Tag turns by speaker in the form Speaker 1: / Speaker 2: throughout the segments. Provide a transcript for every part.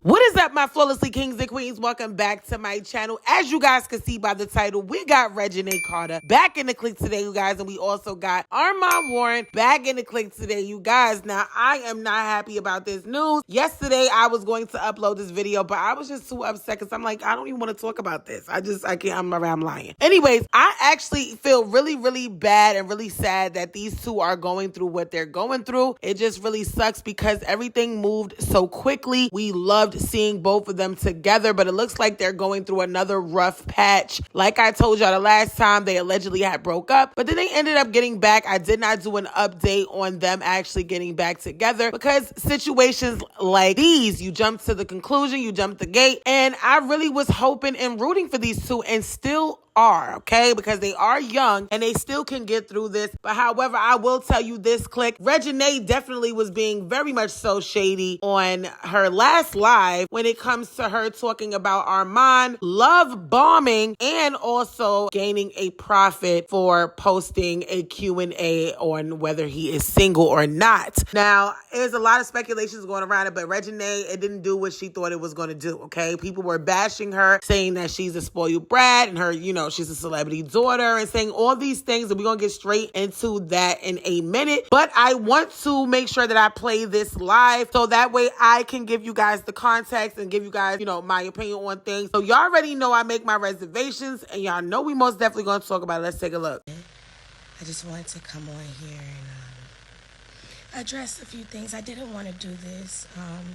Speaker 1: What is up, my flawlessly kings and queens? Welcome back to my channel. As you guys can see by the title, we got Reginae Carter back in the clique today, you guys, and we also got Armon Warren back in the clique today, you guys. Now, I am not happy about this news. Yesterday, I was going to upload this video, but I was just too upset because I'm like, I don't even want to talk about this. I can't, I'm lying. Anyways, I actually feel really, really bad and really sad that these two are going through what they're going through. It just really sucks because everything moved so quickly. We loved seeing both of them together, but it looks like they're going through another rough patch. Like I told y'all the last time, they allegedly had broke up, but then they ended up getting back. I did not do an update on them actually getting back together because situations like these, you jump to the conclusion, you jump the gate, and I really was hoping and rooting for these two and still are, okay? Because they are young and they still can get through this. But however, I will tell you this, click. Reginae definitely was being very much so shady on her last live when it comes to her talking about Armon love bombing and also gaining a profit for posting a Q&A on whether he is single or not. Now, there's a lot of speculations going around it, but Reginae, it didn't do what she thought it was going to do, okay? People were bashing her, saying that she's a spoiled brat and her, she's a celebrity daughter and saying all these things, and we're going to get straight into that in a minute. But I want to make sure that I play this live so that way I can give you guys the context and give you guys, my opinion on things. So y'all already know I make my reservations and y'all know we most definitely going to talk about it. Let's take a look.
Speaker 2: I just wanted to come on here and address a few things. I didn't want to do this,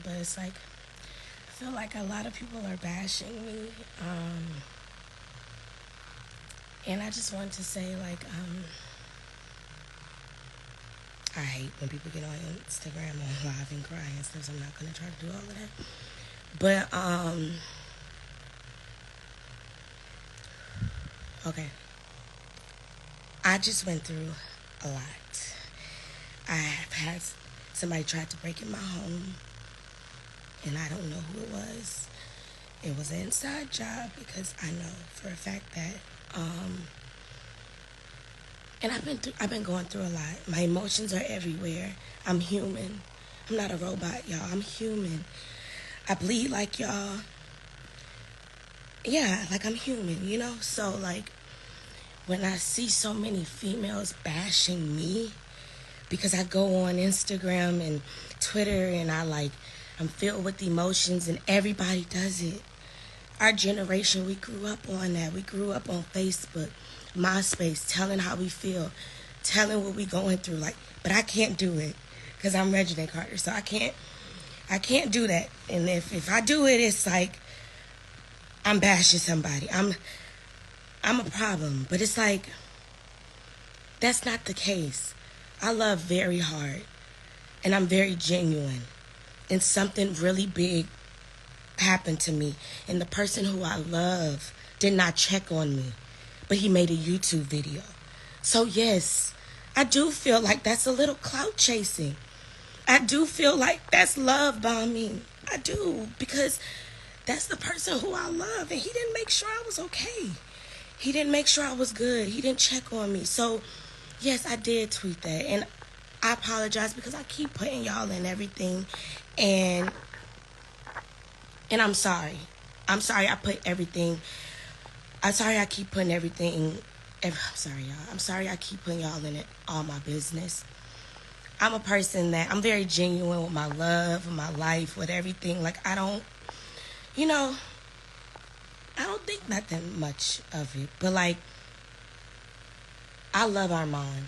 Speaker 2: but it's like, I feel like a lot of people are bashing me. And I just wanted to say, like, I hate when people get on Instagram on live and cry and stuff, so I'm not going to try to do all of that. But, okay. I just went through a lot. I have had somebody try to break in my home, and I don't know who it was. It was an inside job because I know for a fact that, and I've been going through a lot. My emotions are everywhere. I'm human. I'm not a robot, y'all. I'm human. I bleed like y'all. Yeah, like I'm human, So, like, when I see so many females bashing me because I go on Instagram and Twitter and I'm filled with emotions and everybody does it. Our generation, we grew up on that. We grew up on Facebook, MySpace, telling how we feel, telling what we going through. But I can't do it because I'm Reginae Carter, so I can't do that. And if I do it, it's like I'm bashing somebody. I'm a problem. But it's like that's not the case. I love very hard, and I'm very genuine, and something really big happened to me, and the person who I love did not check on me, but he made a YouTube video. So yes, I do feel like that's a little clout chasing. I do feel like that's love bombing. I do, because that's the person who I love, and he didn't make sure I was okay. He didn't make sure I was good. He didn't check on me. So yes, I did tweet that, and I apologize because I keep putting y'all in everything, and I'm sorry. I'm sorry I put everything. I'm sorry I keep putting everything. I'm sorry, y'all. I'm sorry I keep putting y'all in all my business. I'm a person that I'm very genuine with my love, with my life, with everything. Like, I don't think nothing much of it. But, like, I love Armon.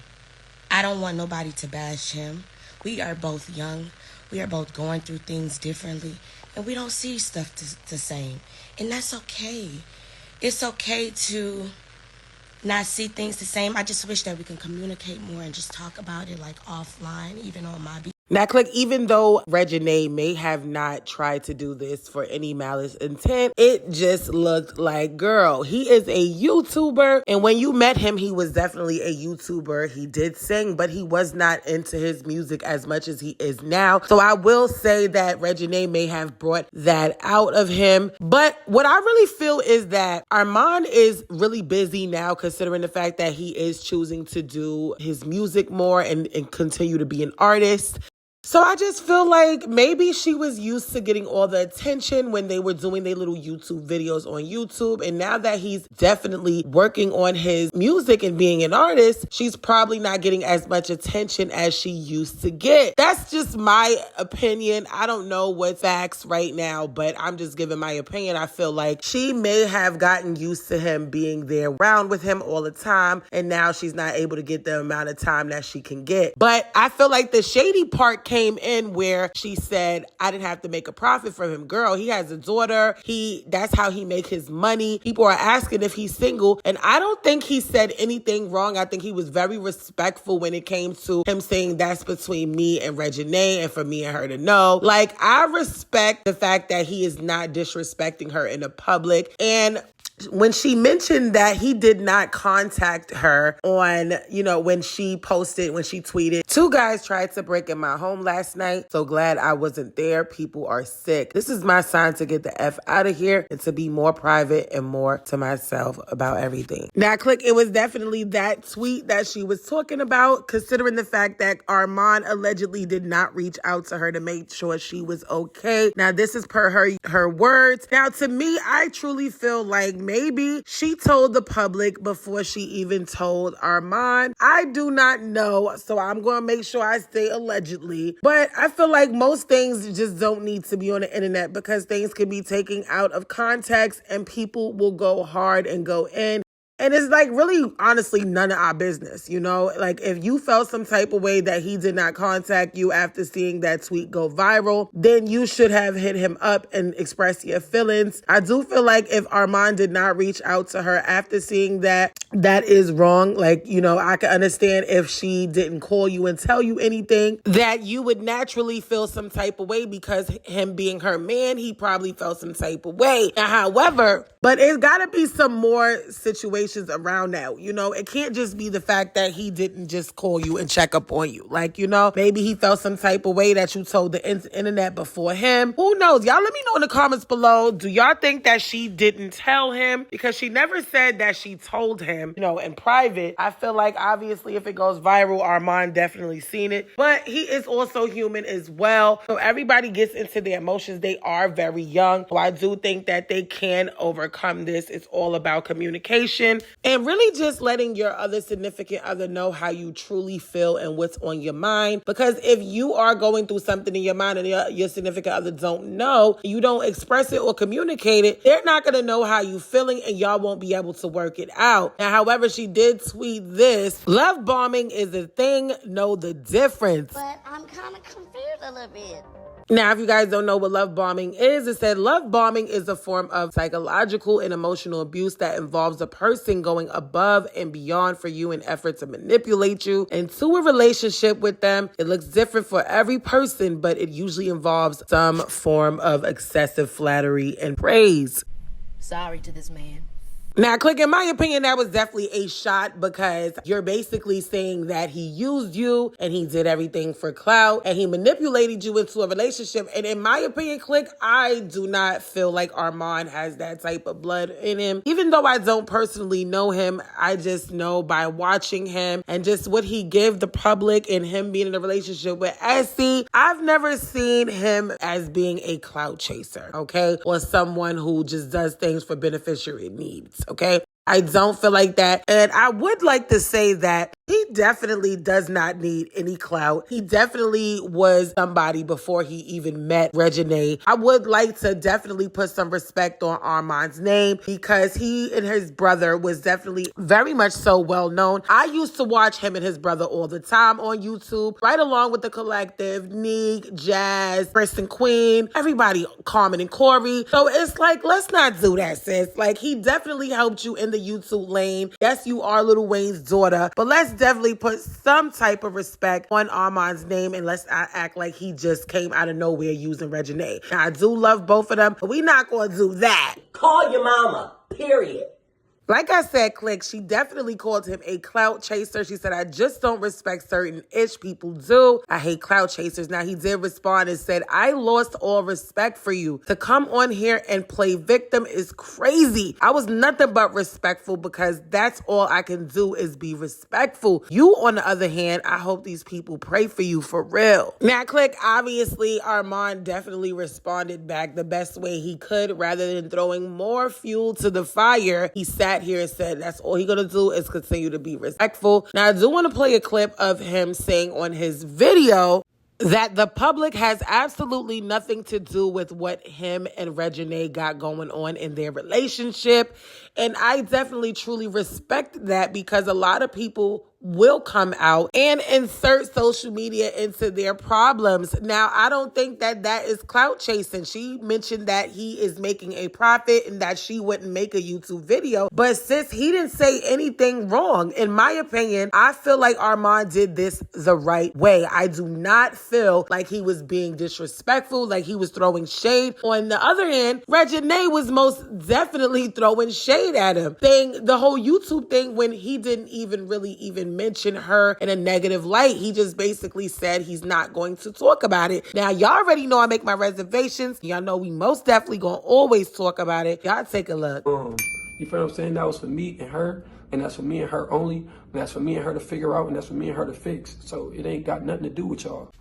Speaker 2: I don't want nobody to bash him. We are both young. We are both going through things differently. And we don't see stuff the same. And that's okay. It's okay to not see things the same. I just wish that we can communicate more and just talk about it like offline, even on my
Speaker 1: Now, click, even though Reginae may have not tried to do this for any malice intent, it just looked like, girl, he is a YouTuber. And when you met him, he was definitely a YouTuber. He did sing, but he was not into his music as much as he is now. So I will say that Reginae may have brought that out of him. But what I really feel is that Armon is really busy now, considering the fact that he is choosing to do his music more and continue to be an artist. So I just feel like maybe she was used to getting all the attention when they were doing their little YouTube videos on YouTube. And now that he's definitely working on his music and being an artist, she's probably not getting as much attention as she used to get. That's just my opinion. I don't know what's facts right now, but I'm just giving my opinion. I feel like she may have gotten used to him being there around with him all the time. And now she's not able to get the amount of time that she can get. But I feel like the shady part came in where she said, I didn't have to make a profit from him. Girl, he has a daughter. That's how he make his money. People are asking if he's single. And I don't think he said anything wrong. I think he was very respectful when it came to him saying that's between me and Reginae and for me and her to know. Like, I respect the fact that he is not disrespecting her in the public. And when she mentioned that he did not contact her on, when she tweeted, 2 guys tried to break in my home last night. So glad I wasn't there. People are sick. This is my sign to get the F out of here and to be more private and more to myself about everything. Now, click, it was definitely that tweet that she was talking about, considering the fact that Armon allegedly did not reach out to her to make sure she was okay. Now, this is per her words. Now, to me, I truly feel like maybe she told the public before she even told Armon. I do not know, so I'm going to make sure I say allegedly. But I feel like most things just don't need to be on the internet because things can be taken out of context and people will go hard and go in. And it's like really, honestly, none of our business, Like if you felt some type of way that he did not contact you after seeing that tweet go viral, then you should have hit him up and expressed your feelings. I do feel like if Armon did not reach out to her after seeing that is wrong. Like, I can understand if she didn't call you and tell you anything, that you would naturally feel some type of way because him being her man, he probably felt some type of way. Now, however, but it's got to be some more situations around that. It can't just be the fact that he didn't just call you and check up on you. Like, maybe he felt some type of way that you told the internet before him. Who knows? Y'all let me know in the comments below. Do y'all think that she didn't tell him? Because she never said that she told him, in private. I feel like obviously if it goes viral, Armon definitely seen it. But he is also human as well. So everybody gets into their emotions. They are very young. So I do think that they can overcome this. It's all about communication. And really just letting your other significant other know how you truly feel and what's on your mind. Because if you are going through something in your mind and your significant other don't know, you don't express it or communicate it, they're not going to know how you feeling and y'all won't be able to work it out. Now, however, she did tweet this: love bombing is a thing, know the difference.
Speaker 2: But I'm kind of confused a little bit.
Speaker 1: Now, if you guys don't know what love bombing is, it said love bombing is a form of psychological and emotional abuse that involves a person going above and beyond for you in effort to manipulate you into a relationship with them. It looks different for every person, but it usually involves some form of excessive flattery and praise.
Speaker 2: Sorry to this man.
Speaker 1: Now, click, in my opinion, that was definitely a shot because you're basically saying that he used you and he did everything for clout and he manipulated you into a relationship. And in my opinion, click, I do not feel like Armon has that type of blood in him. Even though I don't personally know him, I just know by watching him and just what he gave the public and him being in a relationship with Essie, I've never seen him as being a clout chaser, okay? Or someone who just does things for beneficiary needs. Okay, I don't feel like that. And I would like to say that he definitely does not need any clout. He definitely was somebody before he even met Reginae. I would like to definitely put some respect on Armon's name because he and his brother was definitely very much so well known. I used to watch him and his brother all the time on YouTube, right along with the collective, Neek, Jazz, Chris Queen, everybody, Carmen and Corey. So it's like, let's not do that, sis. Like, he definitely helped you in the YouTube lane. Yes, you are Lil Wayne's daughter, but let's definitely put some type of respect on Armon's name, and let's not act like he just came out of nowhere using Reginae. Now, I do love both of them, but we not going to do that.
Speaker 3: Call your mama, period.
Speaker 1: Like I said, Click, she definitely called him a Cloutchaser. She said, I just don't respect certain ish people do. I hate Cloutchasers. Now, he did respond and said, I lost all respect for you. To come on here and play victim is crazy. I was nothing but respectful because that's all I can do is be respectful. You, on the other hand, I hope these people pray for you for real. Now, Click, obviously, Armon definitely responded back the best way he could. Rather than throwing more fuel to the fire, he sat here and said that's all he's gonna do is continue to be respectful. Now, I do want to play a clip of him saying on his video that the public has absolutely nothing to do with what him and Reginae got going on in their relationship. And I definitely truly respect that, because a lot of people will come out and insert social media into their problems. Now, I don't think that that is clout chasing. She mentioned that he is making a profit and that she wouldn't make a YouTube video. But sis, he didn't say anything wrong. In my opinion, I feel like Armon did this the right way. I do not feel like he was being disrespectful, like he was throwing shade. On the other hand, Reginae was most definitely throwing shade at him. The whole YouTube thing, when he didn't even mention her in a negative light. He just basically said he's not going to talk about it. Now, y'all already know I make my reservations. Y'all know we most definitely gonna always talk about it. Y'all take a look.
Speaker 4: You feel what I'm saying? That was for me and her, and that's for me and her only, and that's for me and her to figure out, and that's for me and her to fix. So it ain't got nothing to do with y'all.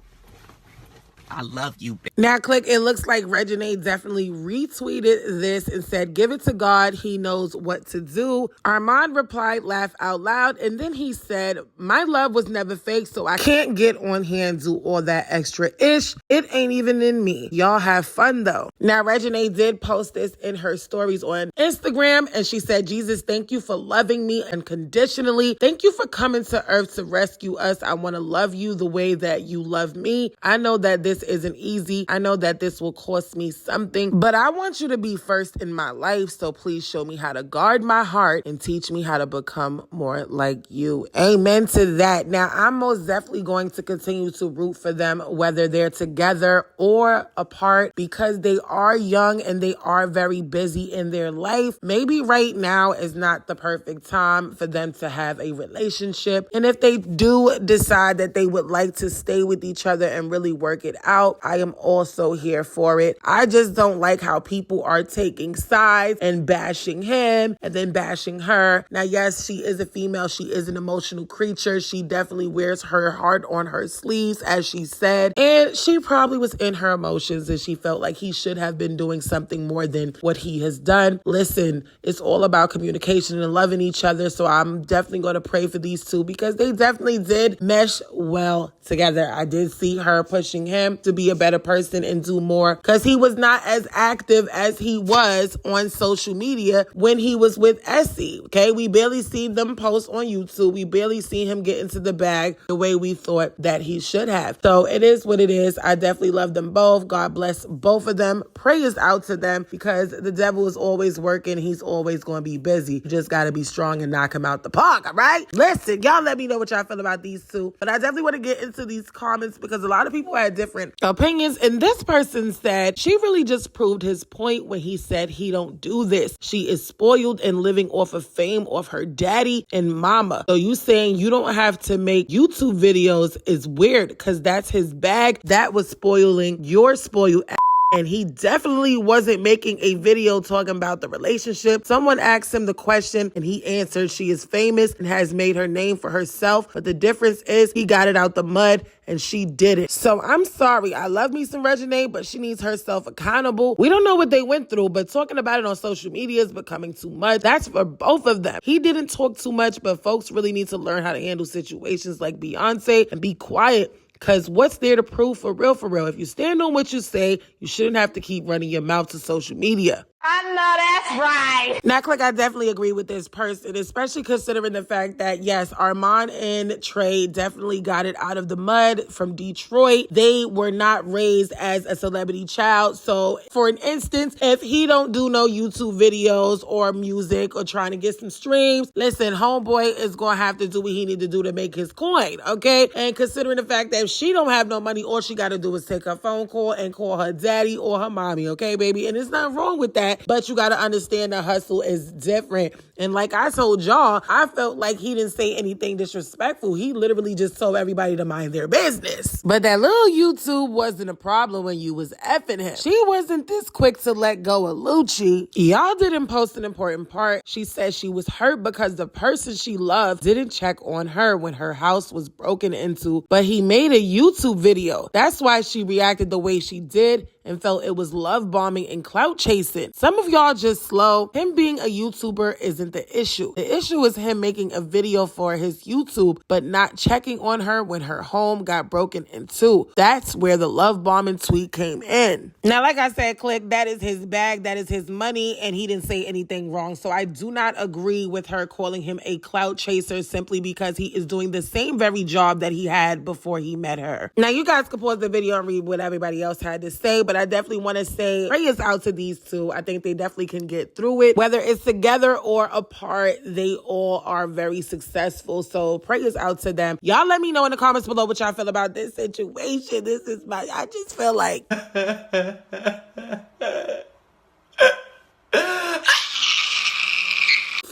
Speaker 3: I love you.
Speaker 1: Now, Click, it looks like Reginae definitely retweeted this and said, give it to God. He knows what to do. Armon replied, laugh out loud. And then he said, my love was never fake, so I can't get on here and do all that extra ish. It ain't even in me. Y'all have fun, though. Now, Reginae did post this in her stories on Instagram, and she said, Jesus, thank you for loving me unconditionally. Thank you for coming to earth to rescue us. I want to love you the way that you love me. I know that this isn't easy. I know that this will cost me something, but I want you to be first in my life. So please show me how to guard my heart and teach me how to become more like you. Amen to that. Now, I'm most definitely going to continue to root for them, whether they're together or apart, because they are young and they are very busy in their life. Maybe right now is not the perfect time for them to have a relationship. And if they do decide that they would like to stay with each other and really work it out, I am also here for it. I just don't like how people are taking sides and bashing him and then bashing her. Now, yes, she is a female. She is an emotional creature. She definitely wears her heart on her sleeves, as she said. And she probably was in her emotions and she felt like he should have been doing something more than what he has done. Listen, it's all about communication and loving each other. So I'm definitely going to pray for these two, because they definitely did mesh well together. I did see her pushing him to be a better person and do more, because he was not as active as he was on social media when he was with Essie. Okay, we barely seen them post on YouTube. We barely seen him get into the bag the way we thought that he should have. So it is what it is. I definitely love them both. God bless both of them. Prayers out to them, because the devil is always working. He's always going to be busy. You just got to be strong and knock him out the park. All right, listen, y'all let me know what y'all feel about these two, but I definitely want to get into these comments because a lot of people had different opinions. And this person said she really just proved his point when he said he don't do this. She is spoiled and living off of fame off her daddy and mama. So you saying you don't have to make YouTube videos is weird, because that's his bag. That was spoiling your spoiled ass. And he definitely wasn't making a video talking about the relationship. Someone asked him the question and he answered, she is famous and has made her name for herself. But the difference is he got it out the mud and she did it. So I'm sorry. I love me some Reginae, but she needs herself accountable. We don't know what they went through, but talking about it on social media is becoming too much. That's for both of them. He didn't talk too much, but folks really need to learn how to handle situations like Beyonce and be quiet. Because what's there to prove for real, for real? If you stand on what you say, you shouldn't have to keep running your mouth to social media.
Speaker 3: I know that's right.
Speaker 1: Now, Click, I definitely agree with this person, especially considering the fact that, yes, Armon and Trey definitely got it out of the mud from Detroit. They were not raised as a celebrity child. So, for an instance, if he don't do no YouTube videos or music or trying to get some streams, listen, homeboy is going to have to do what he need to do to make his coin, okay? And considering the fact that if she don't have no money, all she got to do is take her phone call and call her daddy or her mommy, okay, baby? And there's nothing wrong with that, but you got to understand the hustle is different. And like I told y'all, I felt like he didn't say anything disrespectful. He literally just told everybody to mind their business. But that little YouTube wasn't a problem when you was effing him. She wasn't this quick to let go of Lucci. Y'all didn't post an important part. She said she was hurt because the person she loved didn't check on her when her house was broken into, but he made a YouTube video. That's why she reacted the way she did and felt it was love bombing and clout chasing. Some of y'all just slow. Him being a YouTuber isn't the issue. The issue is him making a video for his YouTube, but not checking on her when her home got broken into. That's where the love bombing tweet came in. Now, like I said, Click, that is his bag, that is his money, and he didn't say anything wrong. So I do not agree with her calling him a clout chaser simply because he is doing the same very job that he had before he met her. Now, you guys can pause the video and read what everybody else had to say, but I definitely want to say prayers out to these two. I think they definitely can get through it. Whether it's together or apart, they all are very successful. So prayers out to them. Y'all let me know in the comments below what y'all feel about this situation. I just feel like...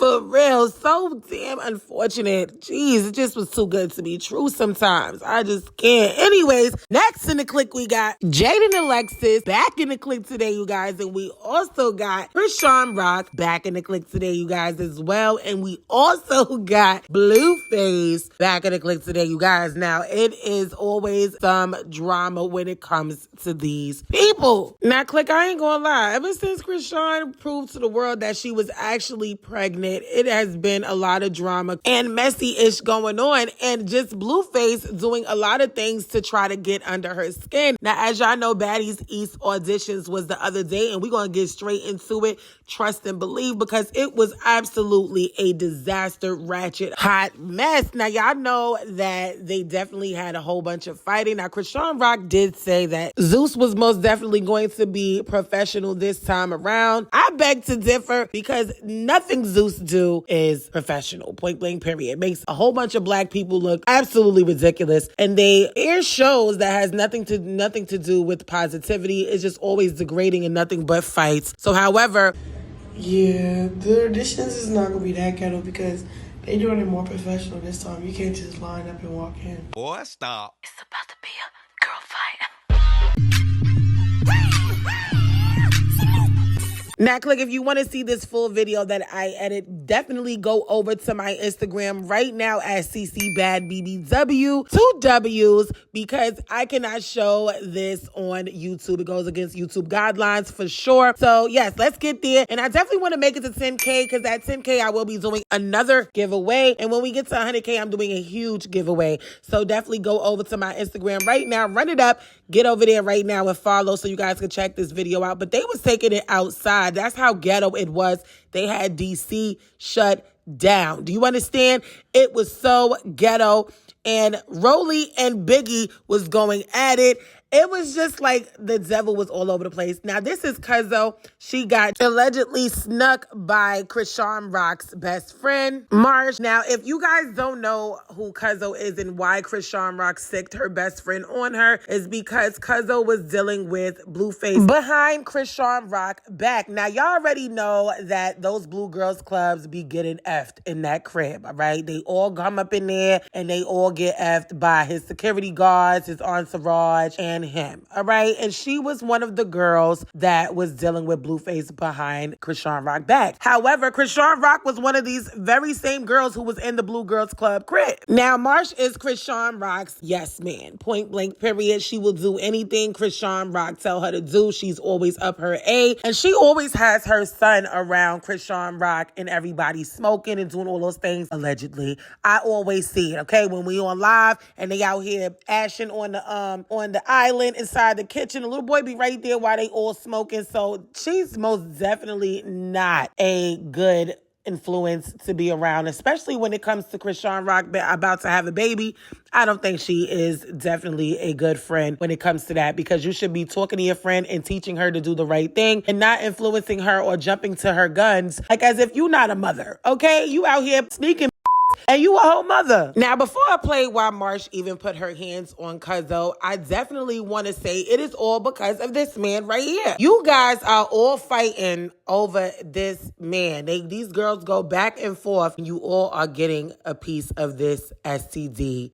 Speaker 1: For real, so damn unfortunate. Jeez, it just was too good to be true sometimes. I just can't. Anyways, next in the clique, we got Jaden and Alexis back in the clique today, you guys. And we also got Chrisean Rock back in the clique today, you guys, as well. And we also got Blueface back in the clique today, you guys. Now, it is always some drama when it comes to these people. Now, clique, I ain't gonna lie. Ever since Chrisean proved to the world that she was actually pregnant, it has been a lot of drama and messy-ish going on, and just Blueface doing a lot of things to try to get under her skin. Now, as y'all know, Baddies East auditions was the other day, and we're going to get straight into it, trust and believe, because it was absolutely a disaster, ratchet, hot mess. Now, y'all know that they definitely had a whole bunch of fighting. Now, Chrisean Rock did say that Zeus was most definitely going to be professional this time around. I beg to differ, because nothing Zeus do is professional, point blank, period. It makes a whole bunch of black people look absolutely ridiculous, and they air shows that has nothing to do with positivity. It's just always degrading and nothing but fights. So, however,
Speaker 5: yeah, the auditions is not gonna be that ghetto because they doing it more professional this time. You can't just line up and walk in.
Speaker 6: Boy, stop.
Speaker 2: It's about to be a girl fight.
Speaker 1: now, click, if you want to see this full video that I edit, definitely go over to my Instagram right now at CCBadBBW, 2 W's, because I cannot show this on YouTube. It goes against YouTube guidelines for sure. So, yes, let's get there. And I definitely want to make it to 10K, because at 10K, I will be doing another giveaway. And when we get to 100K, I'm doing a huge giveaway. So, definitely go over to my Instagram right now, run it up, get over there right now and follow so you guys can check this video out. But they was taking it outside. That's how ghetto it was. They had DC shut down. Do you understand? It was so ghetto. And Rolly and Biggie was going at it. It was just like the devil was all over the place. Now, this is Cuzzo. She got allegedly snuck by Chrisean Rock's best friend, Marsh. Now, if you guys don't know who Cuzzo is and why Chrisean Rock sicked her best friend on her, is because Cuzzo was dealing with Blueface behind Chrisean Rock back. Now, y'all already know that those Blue Girls Clubs be getting effed in that crib, all right? They all come up in there and they all get effed by his security guards, his entourage, and him, all right? And she was one of the girls that was dealing with Blueface behind Chrisean Rock back. However, Chrisean Rock was one of these very same girls who was in the Blue Girls Club crib. Now, Marsh is Chrisean Rock's yes man, point blank, period. She will do anything Chrisean Rock tell her to do. She's always up her A, and she always has her son around Chrisean Rock and everybody smoking and doing all those things, allegedly. I always see it, okay? When we on live and they out here ashing on the island inside the kitchen. The little boy be right there while they all smoking. So she's most definitely not a good influence to be around, especially when it comes to Chrisean Rock about to have a baby. I don't think she is definitely a good friend when it comes to that, because you should be talking to your friend and teaching her to do the right thing and not influencing her or jumping to her guns like as if you're not a mother, okay? You out here sneaking and you a whole mother. Now, before I play why Marsh even put her hands on Cuzzo, I definitely want to say it is all because of this man right here. You guys are all fighting over this man. These girls go back and forth. You all are getting a piece of this STD.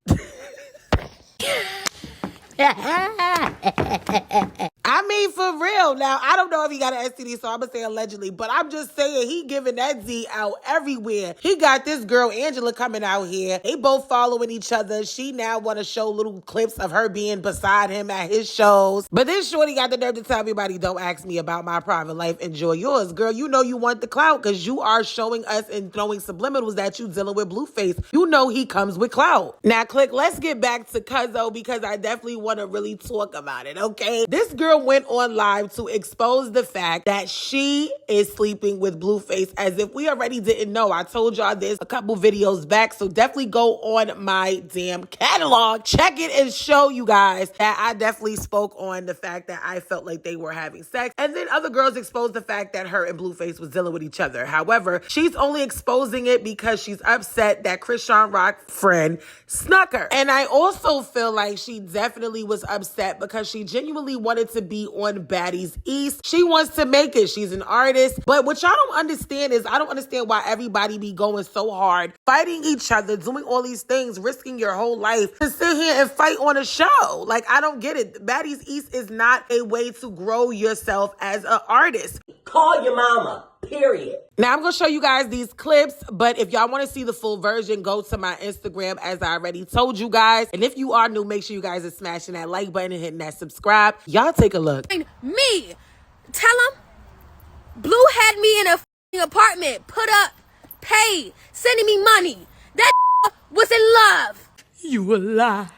Speaker 1: I mean, for real. Now, I don't know if he got an STD, so I'm going to say allegedly, but I'm just saying he giving that Z out everywhere. He got this girl, Angela, coming out here. They both following each other. She now want to show little clips of her being beside him at his shows. But this shorty got the nerve to tell everybody, don't ask me about my private life. Enjoy yours. Girl, you know you want the clout because you are showing us and throwing subliminals that you dealing with Blueface. You know he comes with clout. Now, Click, let's get back to Cuzzo because I definitely want to really talk about it, okay? This girl went on live to expose the fact that she is sleeping with Blueface as if we already didn't know. I told y'all this a couple videos back, so definitely go on my damn catalog, check it, and show you guys that I definitely spoke on the fact that I felt like they were having sex. And then other girls exposed the fact that her and Blueface was dealing with each other. However, she's only exposing it because she's upset that Chrisean Rock friend snuck her. And I also feel like she definitely was upset because she genuinely wanted to be on Baddies East. She wants to make it. She's an artist. But what y'all don't understand is I don't understand why everybody be going so hard, fighting each other, doing all these things, risking your whole life to sit here and fight on a show. Like, I don't get it. Baddies East is not a way to grow yourself as an artist.
Speaker 3: Call your mama, period.
Speaker 1: Now, I'm going to show you guys these clips, but if y'all want to see the full version, go to my Instagram, as I already told you guys. And if you are new, make sure you guys are smashing that like button and hitting that subscribe. Y'all take a look.
Speaker 6: Me, tell him, Blue had me in a f***ing apartment, put up, paid, sending me money. That was in love.
Speaker 1: You a lie.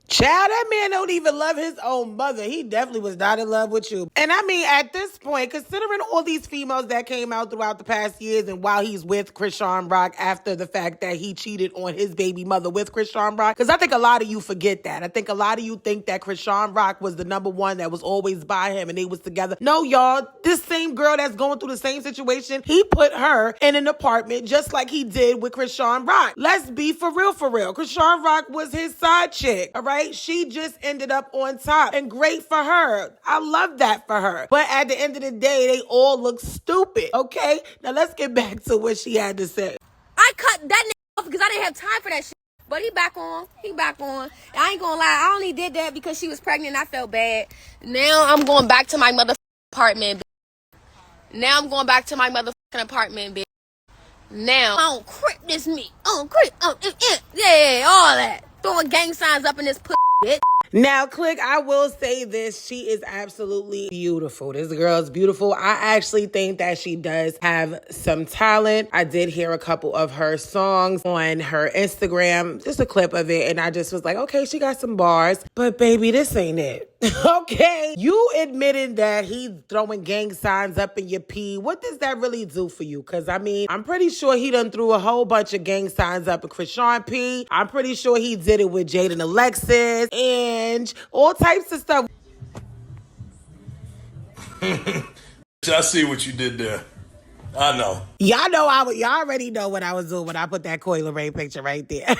Speaker 1: Child, that man don't even love his own mother. He definitely was not in love with you. And I mean, at this point, considering all these females that came out throughout the past years and while he's with Chrisean Rock after the fact that he cheated on his baby mother with Chrisean Rock, because I think a lot of you forget that. I think a lot of you think that Chrisean Rock was the number one that was always by him and they was together. No, y'all, this same girl that's going through the same situation, he put her in an apartment just like he did with Chrisean Rock. Let's be for real, for real. Chrisean Rock was his side chick, all right? She just ended up on top, and great for her. I love that for her. But at the end of the day, they all look stupid, okay? Now let's get back to what she had to say.
Speaker 6: I cut that nigga off because I didn't have time for that shit. But he back on. He back on. I ain't gonna lie. I only did that because she was pregnant and I felt bad. Now I'm going back to my motherfucking apartment, bitch. Now I'm going back to my motherfucking apartment, bitch. Now, I don't crip this meat. Yeah, all that. Throwing gang signs up in this pussy, bitch.
Speaker 1: Now, Click, I will say this. She is absolutely beautiful. This girl is beautiful. I actually think that she does have some talent. I did hear a couple of her songs on her Instagram, just a clip of it, and I just was like, okay, she got some bars. But, baby, this ain't it. Okay? You admitted that he's throwing gang signs up in your pee. What does that really do for you? Because, I mean, I'm pretty sure he done threw a whole bunch of gang signs up in Chrisean P. I'm pretty sure he did it with Jade and Alexis and all types of stuff.
Speaker 7: I see what you did there. I know.
Speaker 1: Y'all already know what I was doing when I put that Coi Leray picture right there.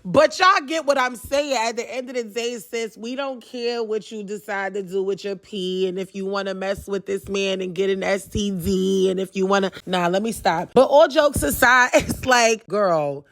Speaker 1: But y'all get what I'm saying. At the end of the day, sis, we don't care what you decide to do with your pee, and if you want to mess with this man and get an STD, and if you want to... Nah, let me stop. But all jokes aside, it's like, girl,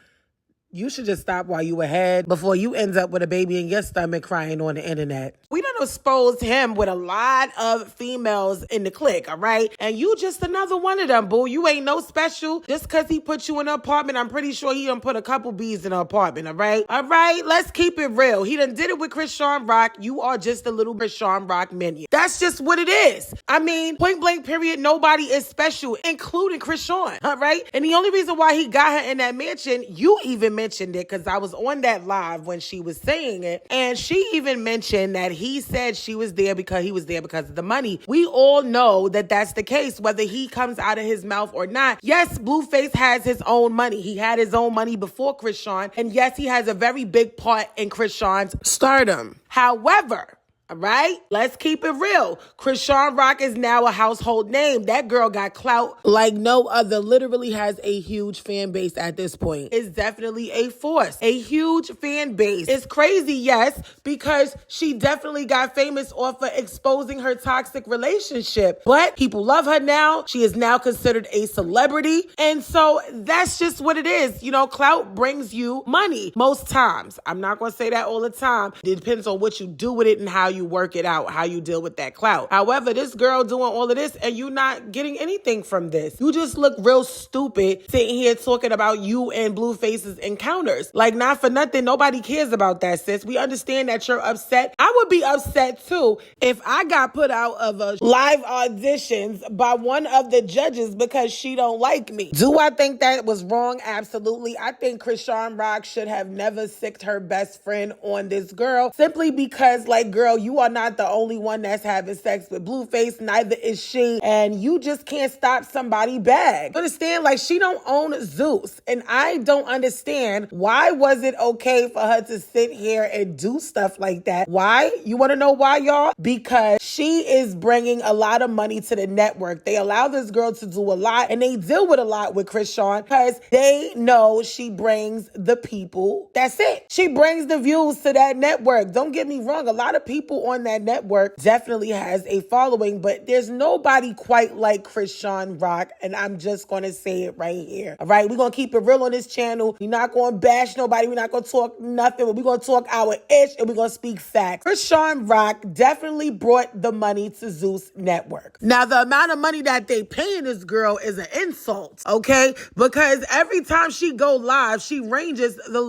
Speaker 1: you should just stop while you ahead before you end up with a baby in your stomach crying on the internet. We done exposed him with a lot of females in the clique, all right? And you just another one of them, boo. You ain't no special. Just because he put you in an apartment, I'm pretty sure he done put a couple bees in an apartment, all right? All right, let's keep it real. He done did it with Chrisean Rock. You are just a little Chrisean Rock minion. That's just what it is. I mean, point blank period, nobody is special, including Chrisean, all right? And the only reason why he got her in that mansion, you even mentioned it because I was on that live when she was saying it, and she even mentioned that he said she was there because he was there because of the money. We all know that that's the case, whether he comes out of his mouth or not. Yes, Blueface has his own money. He had his own money before Chrisean, and yes, he has a very big part in Chrisean's stardom. However, all right, let's keep it real. Chrisean Rock is now a household name. That girl got clout like no other. Literally has a huge fan base at this point. It's definitely a force. A huge fan base. It's crazy, yes, because she definitely got famous off of exposing her toxic relationship. But people love her now. She is now considered a celebrity. And so that's just what it is. You know, clout brings you money most times. I'm not going to say that all the time. It depends on what you do with it and how you work it out, how you deal with that clout. However, this girl doing all of this and you not getting anything from this. You just look real stupid sitting here talking about you and Blueface's encounters. Like, not for nothing, nobody cares about that, sis. We understand that you're upset. I would be upset too if I got put out of a live auditions by one of the judges because she don't like me. Do I think that was wrong? Absolutely. I think Chrisean Rock should have never sicked her best friend on this girl simply because, like, girl, you are not the only one that's having sex with Blueface. Neither is she. And you just can't stop somebody bag. Understand? Like, she don't own Zeus. And I don't understand why was it okay for her to sit here and do stuff like that. Why? You want to know why, y'all? Because she is bringing a lot of money to the network. They allow this girl to do a lot and they deal with a lot with Chrisean because they know she brings the people. That's it. She brings the views to that network. Don't get me wrong. A lot of people on that network definitely has a following, but there's nobody quite like Chrisean Rock, and I'm just going to say it right here. All right, we're going to keep it real on this channel. We're not going to bash nobody. We're not going to talk nothing, but we're going to talk our ish, and we're going to speak facts. Chrisean Rock definitely brought the money to Zeus Network. Now, the amount of money that they paying this girl is an insult, okay? Because every time she go live, she ranges the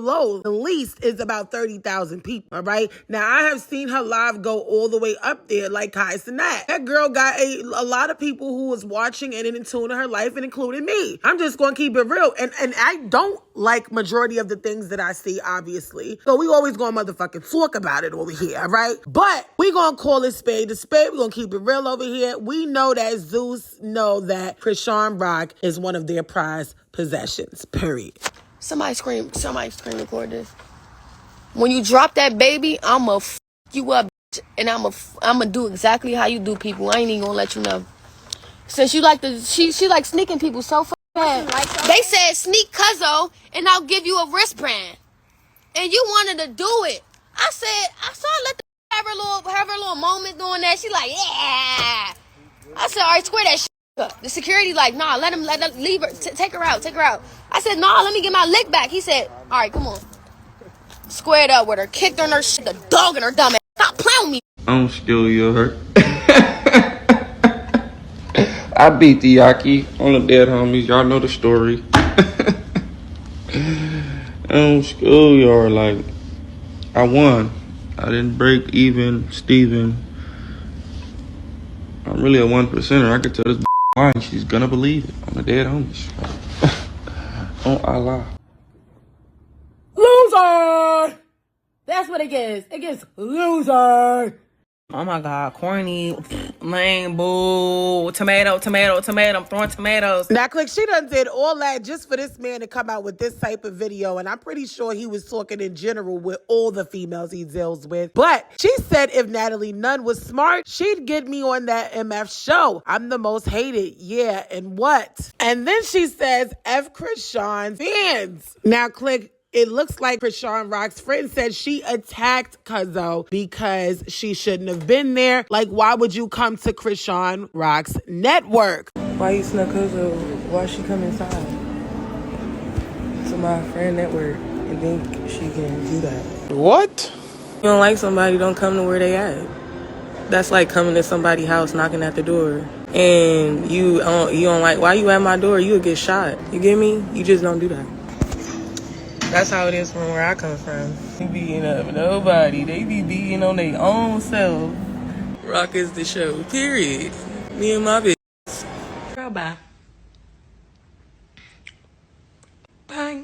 Speaker 1: least is about 30,000 people, all right? Now, I have seen her live go all the way up there like Kai Cenat. That girl got a lot of people who was watching and in tune to her life, and including me. I'm just going to keep it real. And I don't like majority of the things that I see, obviously. So we always going to motherfucking talk about it over here, all right? But we going to call it spade to spade. We're going to keep it real over here. We know that Zeus know that Chrisean Rock is one of their prized possessions, period.
Speaker 6: Somebody scream record this. When you drop that baby, I'ma f you up, and I'ma do exactly how you do people. I ain't even gonna let you know. Since you like she like sneaking people so bad. They said sneak Cuzzo and I'll give you a wristband. And you wanted to do it. I saw her let have her little moment doing that. She like, yeah. I said, all right, square that shit up. The security like, nah, let him leave her, take her out. I said, nah, let me get my lick back. He said, all right, come on. Squared up with her, kicked her in her shit, the dog in her dumb ass. Stop playing with me.
Speaker 8: I'm still your I beat the Yaki on the dead homies. Y'all know the story. I'm still your like I won. I didn't break even, Steven. I'm really a 1%er. I could tell this lying. She's gonna believe it on the dead homies. On Allah.
Speaker 1: Loser! That's what it gets. It gets loser.
Speaker 9: Oh my God, corny, lame, boo, tomato, I'm throwing tomatoes.
Speaker 1: Now, Click, she done did all that just for this man to come out with this type of video, and I'm pretty sure he was talking in general with all the females he deals with. But she said if Natalie Nunn was smart, she'd get me on that MF show. I'm the most hated, yeah, and what? And then she says, F Chrisean fans. Now, Click, it looks like Chrisean Rock's friend said she attacked Cuzzo because she shouldn't have been there. Like, why would you come to Chrisean Rock's network?
Speaker 10: Why you snuck Cuzzo? Why she come inside to my friend network and think she can do that?
Speaker 4: What?
Speaker 10: You don't like somebody, don't come to where they at. That's like coming to somebody's house, knocking at the door, and you don't like, why you at my door? You'll get shot. You get me? You just don't do that. That's how it is from where I come from. They beating up nobody. They be beating on their own self. Rock is the show, period. Me and my bitch. Girl, bye. Bye.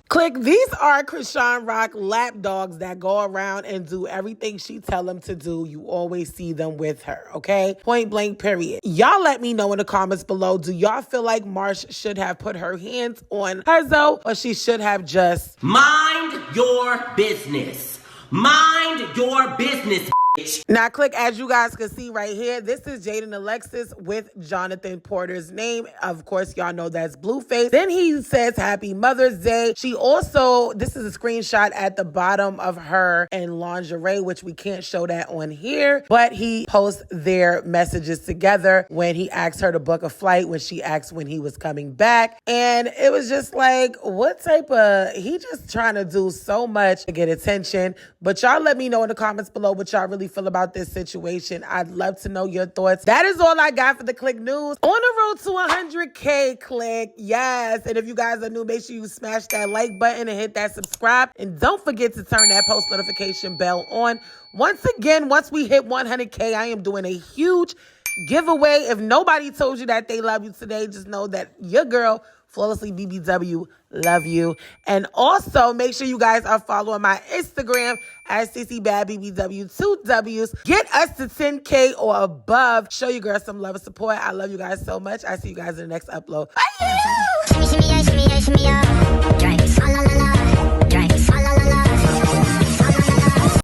Speaker 1: Click, these are Chrisean Rock lap dogs that go around and do everything she tell them to do. You always see them with her, okay? Point blank, period. Y'all let me know in the comments below. Do y'all feel like Marsh should have put her hands on Cuzzo, or she should have just...
Speaker 3: Mind your business. Mind your business, bitch.
Speaker 1: Now, Click, as you guys can see right here, this is Jaden Alexis with Jonathan Porter's name. Of course, y'all know that's Blueface. Then he says, Happy Mother's Day. She also, this is a screenshot at the bottom of her in lingerie, which we can't show that on here, but he posts their messages together when he asked her to book a flight, when she asked when he was coming back. And it was just like, what type of, he just trying to do so much to get attention. But y'all let me know in the comments below what y'all really feel about this situation. I'd love to know your thoughts. That is all I got for the Click News. On the road to 100K, Click. Yes. And if you guys are new, make sure you smash that like button and hit that subscribe. And don't forget to turn that post notification bell on. Once again, once we hit 100K, I am doing a huge giveaway. If nobody told you that they love you today, just know that your girl, Flawlessly BBW, love you. And also make sure you guys are following my Instagram at CCBadBBW, 2 W's. Get us to 10K or above. Show your girl some love and support. I love you guys so much. I see you guys in the next upload. Bye.